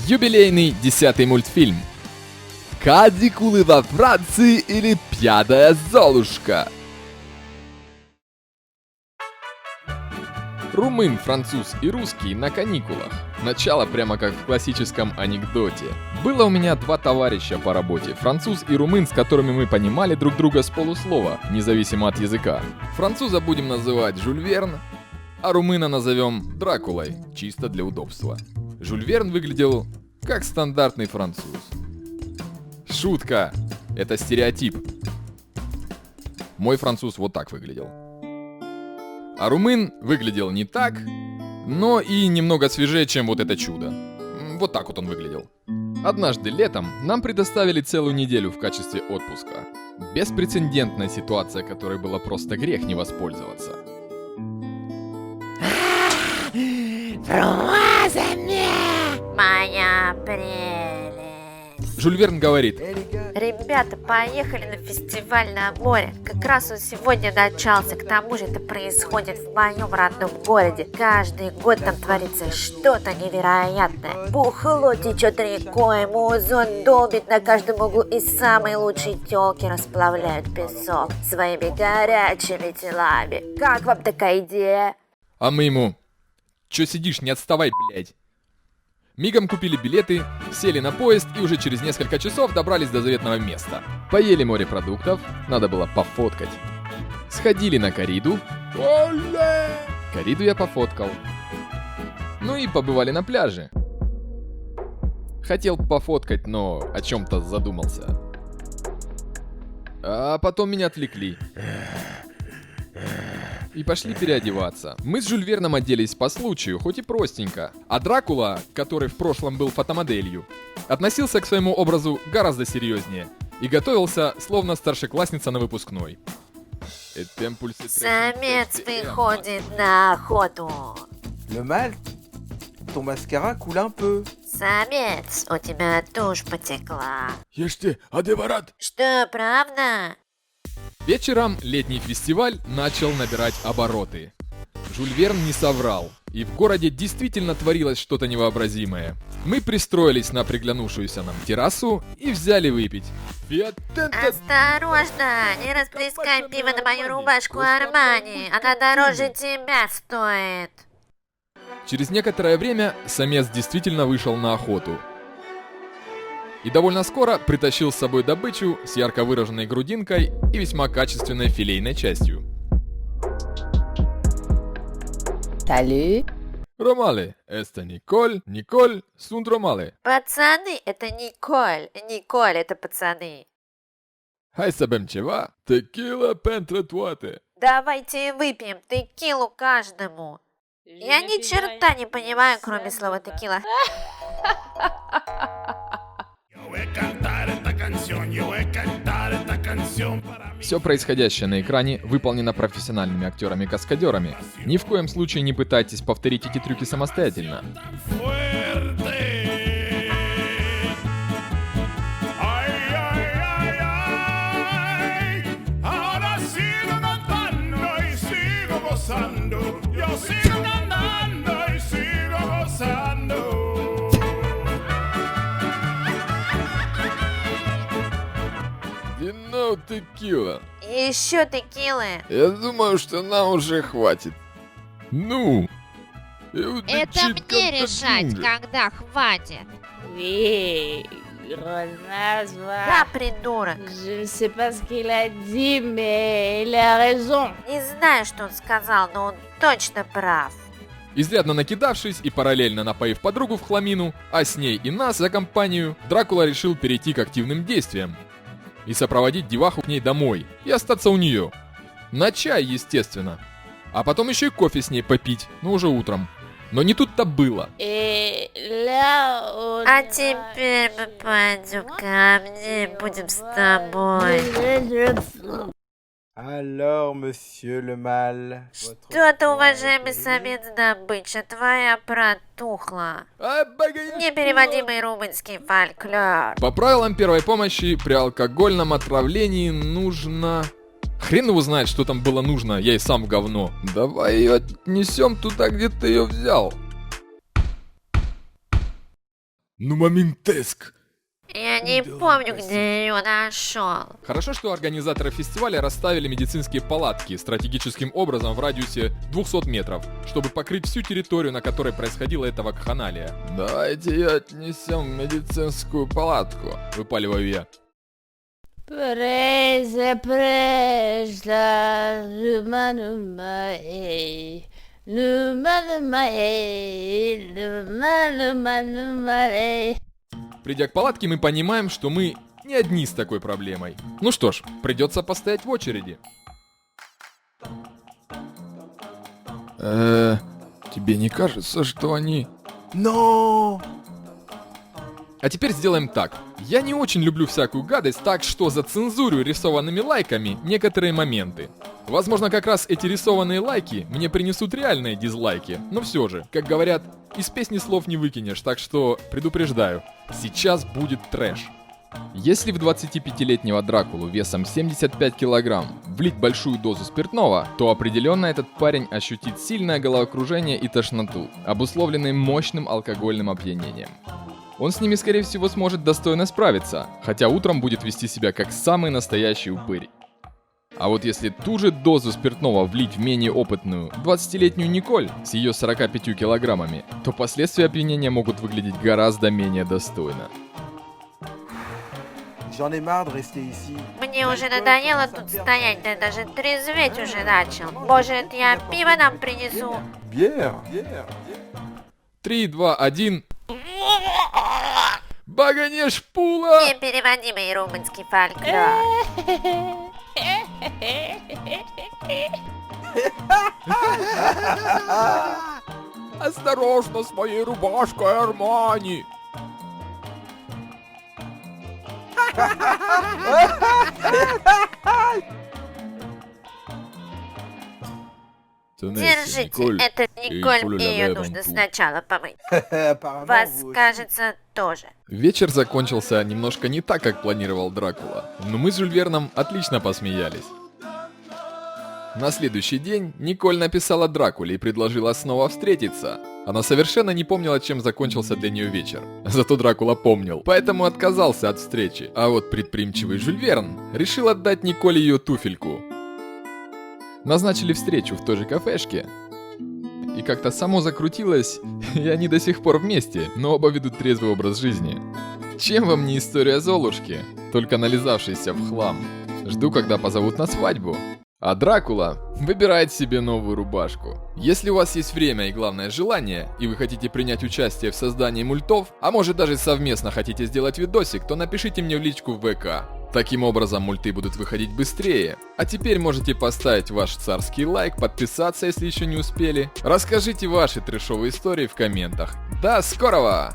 Юбилейный 10-й мультфильм. Кадикулы во Франции или Пьяная Золушка. Румын, француз и русский на каникулах. Начало прямо как в классическом анекдоте. Было у меня два товарища по работе, француз и румын, с которыми мы понимали друг друга с полуслова, независимо от языка. Француза будем называть Жюль Верн, а румына назовем Дракулой, чисто для удобства. Жюль Верн выглядел как стандартный француз. Шутка! Это стереотип. Мой француз вот так выглядел. А румын выглядел не так, но и немного свежее, чем вот это чудо. Вот так вот он выглядел. Однажды летом нам предоставили целую неделю в качестве отпуска. Беспрецедентная ситуация, которой было просто грех не воспользоваться. Моя прелесть. Жюль Верн говорит: Ребята, поехали на фестиваль на море. Как раз он сегодня начался. К тому же это происходит в моем родном городе. Каждый год там творится что-то невероятное. Бухло течет рекой, музон долбит на каждом углу, и самые лучшие тёлки расплавляют песок своими горячими телами. Как вам такая идея? А мы ему: чё сидишь, не отставай, блядь. Мигом купили билеты, сели на поезд и уже через несколько часов добрались до заветного места. Поели морепродуктов, надо было пофоткать. Сходили на корриду. Корриду я пофоткал. Ну и побывали на пляже. Хотел пофоткать, но о чем-то задумался. А потом меня отвлекли. И пошли переодеваться. Мы с Жюль Верном оделись по случаю, хоть и простенько. А Дракула, который в прошлом был фотомоделью, относился к своему образу гораздо серьезнее и готовился, словно старшеклассница на выпускной. Самец выходит на охоту. Le mâle, ton mascara coule un peu. Самец, у тебя тушь потекла. Ешьте, адеварат! Что, правда? Вечером летний фестиваль начал набирать обороты. Жюль Верн не соврал, и в городе действительно творилось что-то невообразимое. Мы пристроились на приглянувшуюся нам террасу и взяли выпить. Осторожно, не расплескай пиво на мою рубашку Армани, она дороже тебя стоит. Через некоторое время самец действительно вышел на охоту. И довольно скоро притащил с собой добычу с ярко выраженной грудинкой и весьма качественной филейной частью. Salut. Ромале, это Николь, Николь, sunt Ромале. Пацаны, это Николь, Николь, это пацаны. Hai să bem ceva? Tequila pentru toate. Давайте выпьем текилу каждому. Я ни черта не понимаю, кроме слова текила. Все происходящее на экране выполнено профессиональными актерами-каскадерами. Ни в коем случае не пытайтесь повторить эти трюки самостоятельно. Ну, текила. Еще текилы. Я думаю, что нам уже хватит. Ну? Это мне решать, когда хватит. Oui, Да, Renazva. придурок. Je ne sais pas ce qu'il a dit, mais il a raison. Не знаю, что он сказал, но он точно прав. Изрядно накидавшись и параллельно напоив подругу в хламину, а с ней и нас за компанию, Дракула решил перейти к активным действиям и сопроводить деваху к ней домой и остаться у нее. На чай, естественно. А потом еще и кофе с ней попить, но уже утром. Но не тут-то было. Et là, on А теперь мы пойдем ко мне, будем с тобой. Alors, monsieur le mâle, Что-то, уважаемый самец добыча, твоя протухла. Непереводимый румынский фольклор. По правилам первой помощи при алкогольном отравлении нужно... Хрен его знает, что там было нужно, я и сам в говно. Давай ее отнесем туда, где ты ее взял. Ну моментеск! Я не помню, где ее нашел. Хорошо, что организаторы фестиваля расставили медицинские палатки стратегическим образом в радиусе 200 метров, чтобы покрыть всю территорию, на которой происходила эта вакханалия. Давайте ее отнесем в медицинскую палатку, выпаливаю я. Прежде, Придя к палатке, мы понимаем, что мы не одни с такой проблемой. Ну что ж, придется постоять в очереди. Тебе не кажется, что они... Non. А теперь сделаем так. Я не очень люблю всякую гадость, так что зацензурю рисованными лайками некоторые моменты. Возможно, как раз эти рисованные лайки мне принесут реальные дизлайки, но все же, как говорят, из песни слов не выкинешь, так что предупреждаю, сейчас будет трэш. Если в 25-летнего Дракулу весом 75 килограмм влить большую дозу спиртного, то определенно этот парень ощутит сильное головокружение и тошноту, обусловленные мощным алкогольным опьянением. Он с ними, скорее всего, сможет достойно справиться, хотя утром будет вести себя как самый настоящий упырь. А вот если ту же дозу спиртного влить в менее опытную 20-летнюю Николь с ее 45 килограммами, то последствия опьянения могут выглядеть гораздо менее достойно. J'en ai marre de rester ici. Мне уже надоело тут стоять, да даже трезветь уже начал. Может, я пиво нам принесу? Bière. 3, 2, 1... Баганеш пула! Непереводимый румынский фольклор. Осторожно с моей рубашкой, Армани! Держите, это Николь, и ее нужно сначала помыть. Apparemment, Вас, vous aussi. кажется, тоже. Вечер закончился немножко не так, как планировал Дракула, но мы с Жюль Верном отлично посмеялись. На следующий день Николь написала Дракуле и предложила снова встретиться. Она совершенно не помнила, чем закончился для нее вечер. Зато Дракула помнил, поэтому отказался от встречи. А вот предприимчивый Жюль Верн решил отдать Николь ее туфельку. Назначили встречу в той же кафешке. И как-то само закрутилось, и они до сих пор вместе, но оба ведут трезвый образ жизни. Чем вам не история Золушки, только нализавшейся в хлам? Жду, когда позовут на свадьбу. А Дракула выбирает себе новую рубашку. Если у вас есть время и, главное, желание, и вы хотите принять участие в создании мультов, а может даже совместно хотите сделать видосик, то напишите мне в личку в ВК. Таким образом, мульты будут выходить быстрее. А теперь можете поставить ваш царский лайк, подписаться, если еще не успели. Расскажите ваши трэшовые истории в комментах. До скорого!